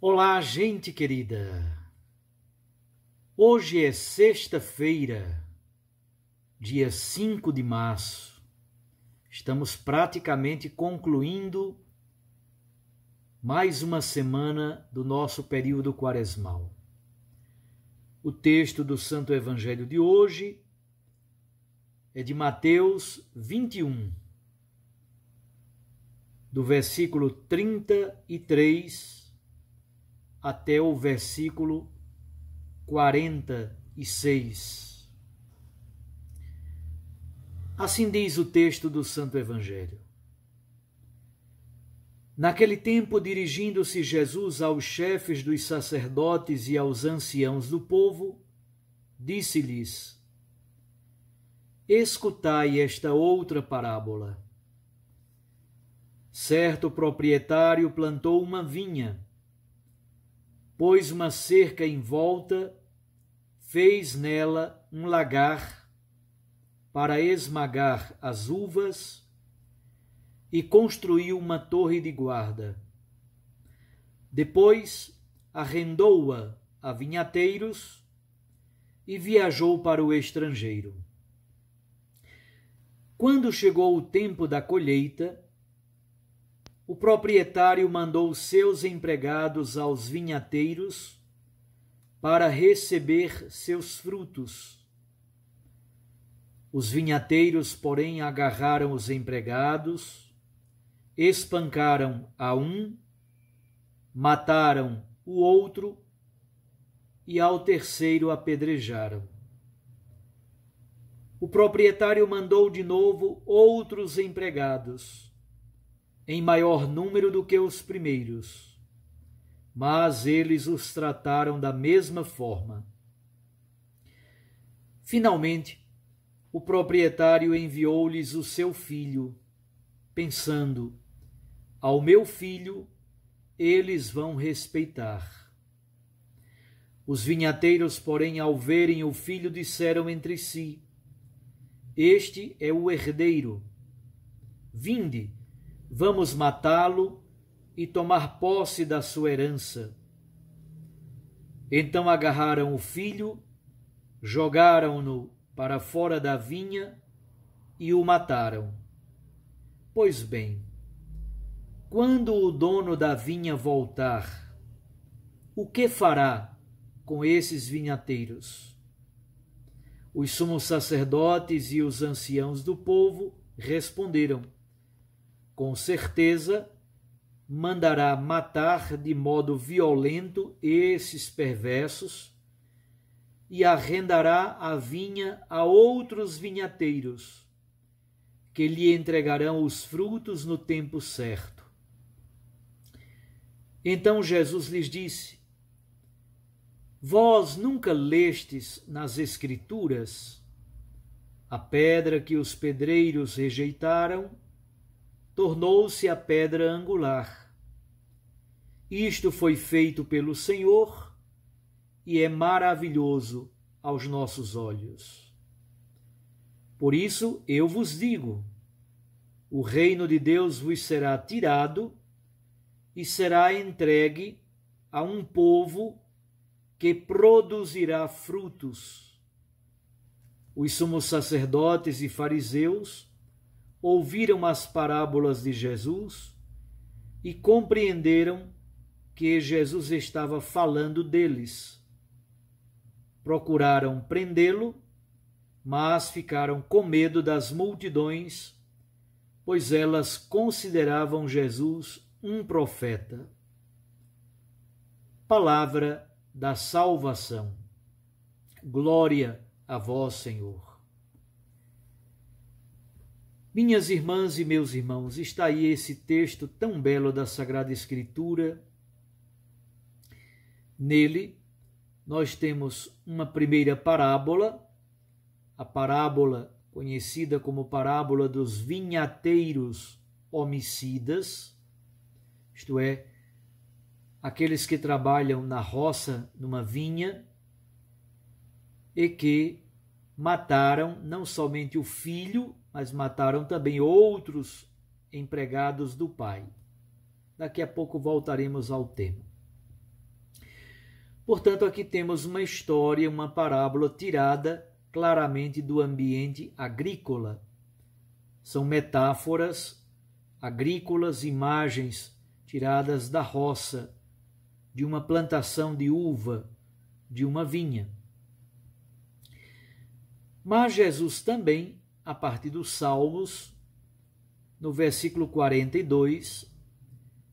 Olá, gente querida! Hoje é sexta-feira, dia 5 de março. Estamos praticamente concluindo mais uma semana do nosso período quaresmal. O texto do Santo Evangelho de hoje é de Mateus 21, do versículo 33 até o versículo 46. Assim diz o texto do Santo Evangelho. Naquele tempo, dirigindo-se Jesus aos chefes dos sacerdotes e aos anciãos do povo, disse-lhes: Escutai esta outra parábola. Certo proprietário plantou uma vinha, pôs uma cerca em volta, fez nela um lagar para esmagar as uvas e construiu uma torre de guarda. Depois arrendou-a a vinhateiros e viajou para o estrangeiro. Quando chegou o tempo da colheita, o proprietário mandou seus empregados aos vinhateiros para receber seus frutos. Os vinhateiros, porém, agarraram os empregados, espancaram a um, mataram o outro e ao terceiro apedrejaram. O proprietário mandou de novo outros empregados, em maior número do que os primeiros, mas eles os trataram da mesma forma. Finalmente, o proprietário enviou-lhes o seu filho, pensando: ao meu filho eles vão respeitar. Os vinhateiros, porém, ao verem o filho, disseram entre si: este é o herdeiro. Vinde, vamos matá-lo e tomar posse da sua herança. Então agarraram o filho, jogaram-no para fora da vinha e o mataram. Pois bem, quando o dono da vinha voltar, o que fará com esses vinhateiros? Os sumos sacerdotes e os anciãos do povo responderam: com certeza mandará matar de modo violento esses perversos e arrendará a vinha a outros vinhateiros, que lhe entregarão os frutos no tempo certo. Então Jesus lhes disse: vós nunca lestes nas Escrituras: a pedra que os pedreiros rejeitaram tornou-se a pedra angular. Isto foi feito pelo Senhor e é maravilhoso aos nossos olhos. Por isso eu vos digo: o reino de Deus vos será tirado e será entregue a um povo que produzirá frutos. Os sumos sacerdotes e fariseus ouviram as parábolas de Jesus e compreenderam que Jesus estava falando deles. Procuraram prendê-lo, mas ficaram com medo das multidões, pois elas consideravam Jesus um profeta. Palavra da salvação. Glória a vós, Senhor. Minhas irmãs e meus irmãos, está aí esse texto tão belo da Sagrada Escritura. Nele, nós temos uma primeira parábola, a parábola conhecida como parábola dos vinhateiros homicidas, isto é, aqueles que trabalham na roça, numa vinha, e que mataram não somente o filho, mas mataram também outros empregados do pai. Daqui a pouco voltaremos ao tema. Portanto, aqui temos uma história, uma parábola tirada claramente do ambiente agrícola. São metáforas agrícolas, imagens tiradas da roça, de uma plantação de uva, de uma vinha. Mas Jesus também, a partir dos Salmos, no versículo 42,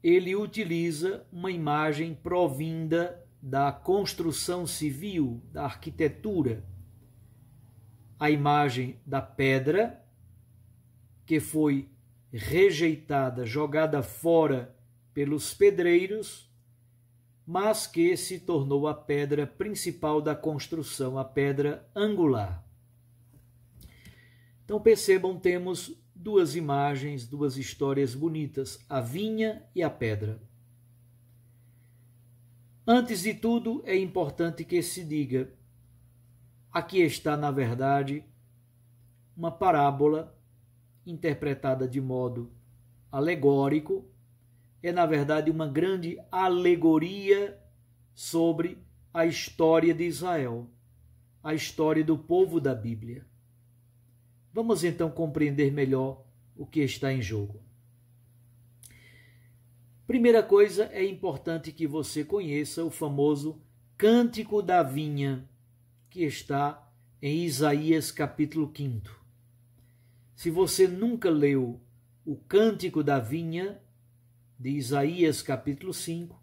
ele utiliza uma imagem provinda da construção civil, da arquitetura. A imagem da pedra, que foi rejeitada, jogada fora pelos pedreiros, mas que se tornou a pedra principal da construção, a pedra angular. Então percebam, temos duas imagens, duas histórias bonitas, a vinha e a pedra. Antes de tudo, é importante que se diga, aqui está, na verdade, uma parábola interpretada de modo alegórico, é, na verdade, uma grande alegoria sobre a história de Israel, a história do povo da Bíblia. Vamos então compreender melhor o que está em jogo. Primeira coisa, é importante que você conheça o famoso Cântico da Vinha, que está em Isaías capítulo 5. Se você nunca leu o Cântico da Vinha, de Isaías capítulo 5,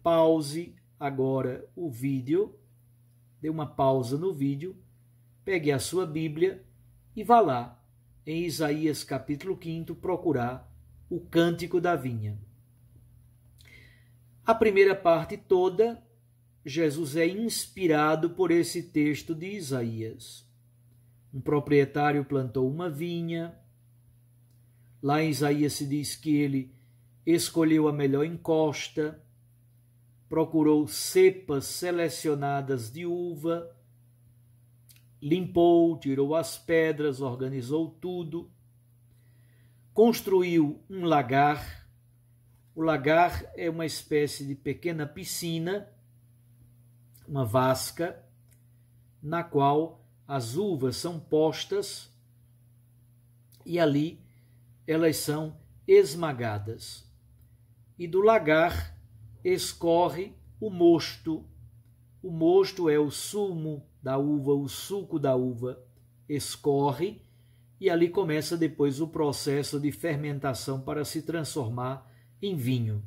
pause agora o vídeo, dê uma pausa no vídeo, pegue a sua Bíblia e vá lá em Isaías capítulo 5 procurar o Cântico da Vinha. A primeira parte toda, Jesus é inspirado por esse texto de Isaías. Um proprietário plantou uma vinha. Lá em Isaías se diz que ele escolheu a melhor encosta, procurou cepas selecionadas de uva, limpou, tirou as pedras, organizou tudo, construiu um lagar. O lagar é uma espécie de pequena piscina, uma vasca, na qual as uvas são postas e ali elas são esmagadas. E do lagar escorre o mosto. O mosto é o sumo da uva, o suco da uva escorre e ali começa depois o processo de fermentação para se transformar em vinho.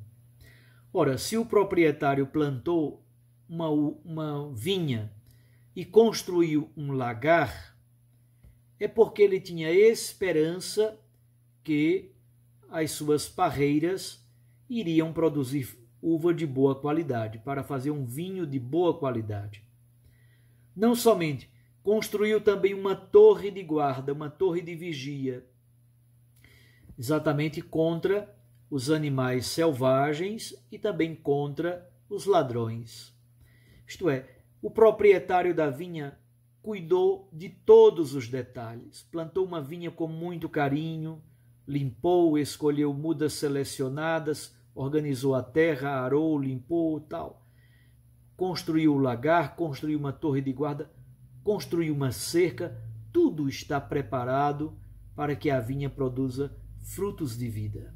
Ora, se o proprietário plantou uma vinha e construiu um lagar, é porque ele tinha esperança que as suas parreiras iriam produzir uva de boa qualidade, para fazer um vinho de boa qualidade. Não somente, construiu também uma torre de guarda, uma torre de vigia, exatamente contra os animais selvagens e também contra os ladrões. Isto é, o proprietário da vinha cuidou de todos os detalhes. Plantou uma vinha com muito carinho, limpou, escolheu mudas selecionadas, organizou a terra, arou, limpou, tal. Construiu o lagar, construiu uma torre de guarda, construiu uma cerca, tudo está preparado para que a vinha produza frutos de vida.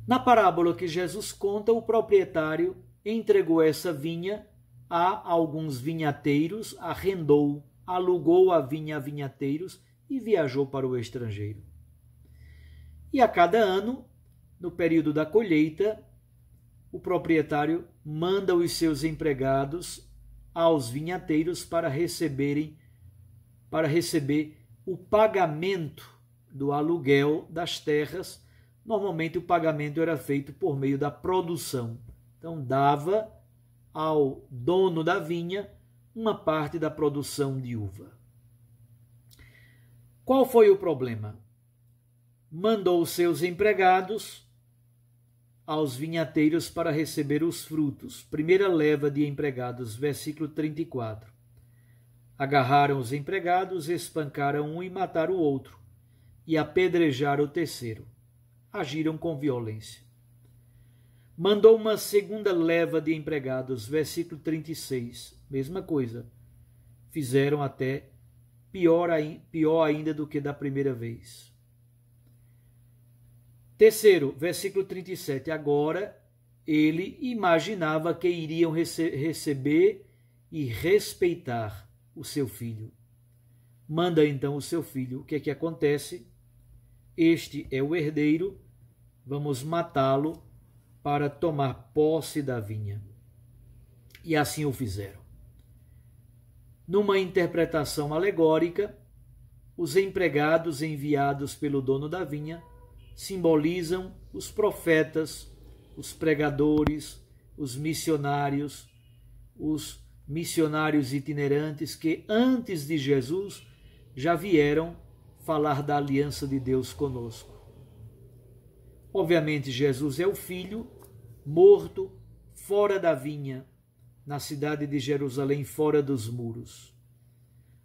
Na parábola que Jesus conta, o proprietário entregou essa vinha a alguns vinhateiros, arrendou, alugou a vinha a vinhateiros e viajou para o estrangeiro. E a cada ano, no período da colheita, o proprietário manda os seus empregados aos vinhateiros para receber o pagamento do aluguel das terras. Normalmente o pagamento era feito por meio da produção. Então dava ao dono da vinha uma parte da produção de uva. Qual foi o problema? Mandou seus empregados aos vinhateiros para receber os frutos. Primeira leva de empregados, versículo 34. Agarraram os empregados, espancaram um e mataram o outro, e apedrejaram o terceiro. Agiram com violência. Mandou uma segunda leva de empregados, versículo 36, mesma coisa. Fizeram até pior ainda do que da primeira vez. Terceiro, versículo 37, agora ele imaginava que iriam receber e respeitar o seu filho. Manda então o seu filho. O que é que acontece? Este é o herdeiro, vamos matá-lo para tomar posse da vinha. E assim o fizeram. Numa interpretação alegórica, os empregados enviados pelo dono da vinha simbolizam os profetas, os pregadores, os missionários itinerantes que antes de Jesus já vieram falar da aliança de Deus conosco. Obviamente, Jesus é o filho morto fora da vinha, na cidade de Jerusalém, fora dos muros.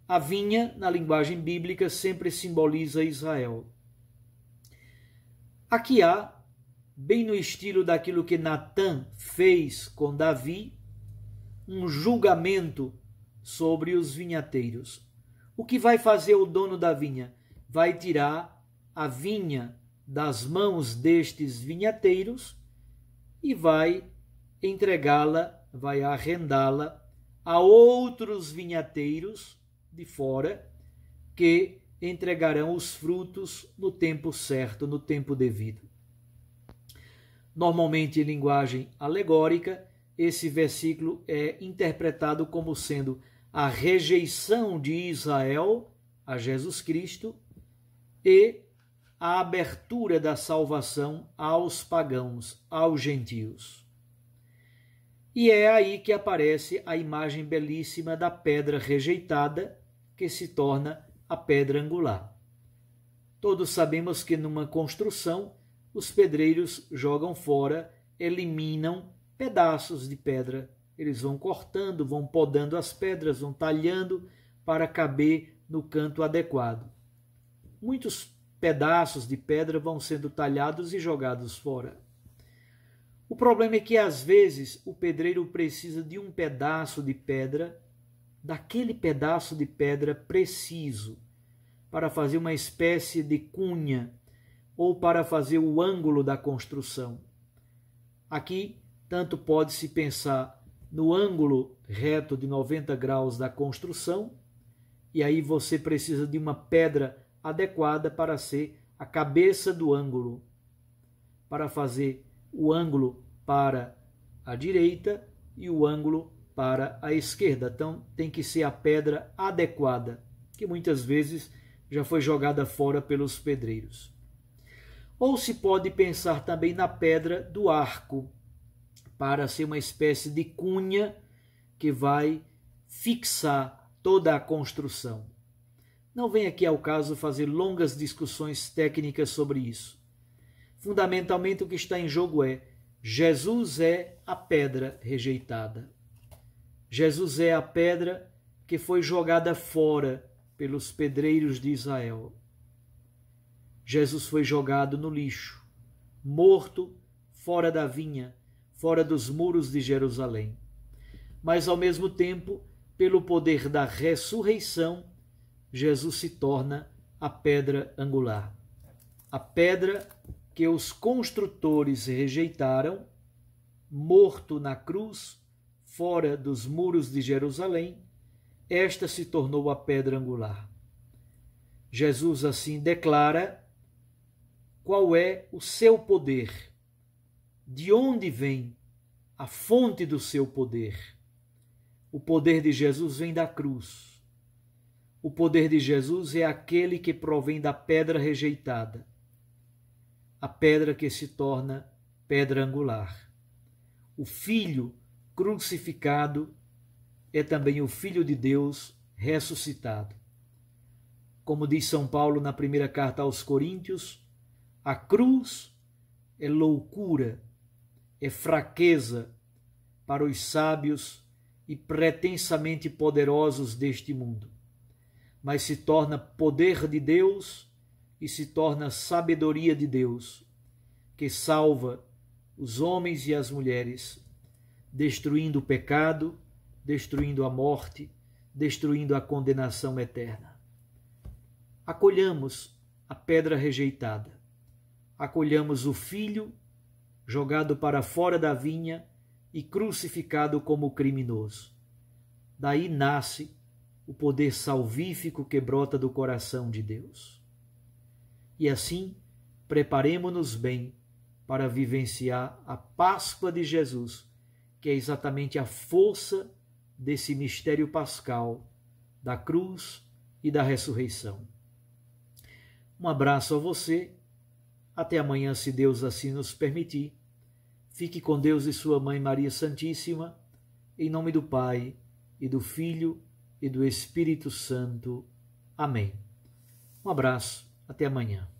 A vinha, na linguagem bíblica, sempre simboliza Israel. Aqui há, bem no estilo daquilo que Natã fez com Davi, um julgamento sobre os vinhateiros. O que vai fazer o dono da vinha? Vai tirar a vinha das mãos destes vinhateiros e vai entregá-la, vai arrendá-la a outros vinhateiros de fora que entregarão os frutos no tempo certo, no tempo devido. Normalmente, em linguagem alegórica, esse versículo é interpretado como sendo a rejeição de Israel a Jesus Cristo e a abertura da salvação aos pagãos, aos gentios. E é aí que aparece a imagem belíssima da pedra rejeitada, que se torna a pedra angular. Todos sabemos que numa construção, os pedreiros jogam fora, eliminam pedaços de pedra. Eles vão cortando, vão podando as pedras, vão talhando para caber no canto adequado. Muitos pedaços de pedra vão sendo talhados e jogados fora. O problema é que, às vezes, o pedreiro precisa de um pedaço de pedra, daquele pedaço de pedra preciso, para fazer uma espécie de cunha ou para fazer o ângulo da construção. Aqui, tanto pode-se pensar no ângulo reto de 90 graus da construção, e aí você precisa de uma pedra adequada para ser a cabeça do ângulo, para fazer o ângulo para a direita e o ângulo para a esquerda. Então tem que ser a pedra adequada, que muitas vezes já foi jogada fora pelos pedreiros. Ou se pode pensar também na pedra do arco, para ser uma espécie de cunha que vai fixar toda a construção. Não vem aqui ao caso fazer longas discussões técnicas sobre isso. Fundamentalmente, o que está em jogo é: Jesus é a pedra rejeitada. Jesus é a pedra que foi jogada fora pelos pedreiros de Israel. Jesus foi jogado no lixo, morto fora da vinha, fora dos muros de Jerusalém. Mas, ao mesmo tempo, pelo poder da ressurreição, Jesus se torna a pedra angular. A pedra que os construtores rejeitaram, morto na cruz, fora dos muros de Jerusalém, esta se tornou a pedra angular. Jesus assim declara qual é o seu poder, de onde vem a fonte do seu poder. O poder de Jesus vem da cruz. O poder de Jesus é aquele que provém da pedra rejeitada, a pedra que se torna pedra angular. O Filho crucificado é também o Filho de Deus ressuscitado. Como diz São Paulo na primeira carta aos Coríntios, a cruz é loucura, é fraqueza para os sábios e pretensamente poderosos deste mundo, mas se torna poder de Deus e se torna sabedoria de Deus, que salva os homens e as mulheres, destruindo o pecado, destruindo a morte, destruindo a condenação eterna. Acolhamos a pedra rejeitada, acolhamos o filho jogado para fora da vinha e crucificado como criminoso. Daí nasce o poder salvífico que brota do coração de Deus. E assim, preparemo-nos bem para vivenciar a Páscoa de Jesus, que é exatamente a força desse mistério pascal, da cruz e da ressurreição. Um abraço a você, até amanhã, se Deus assim nos permitir. Fique com Deus e sua Mãe Maria Santíssima, em nome do Pai, e do Filho, e do Espírito Santo. Amém. Um abraço, até amanhã.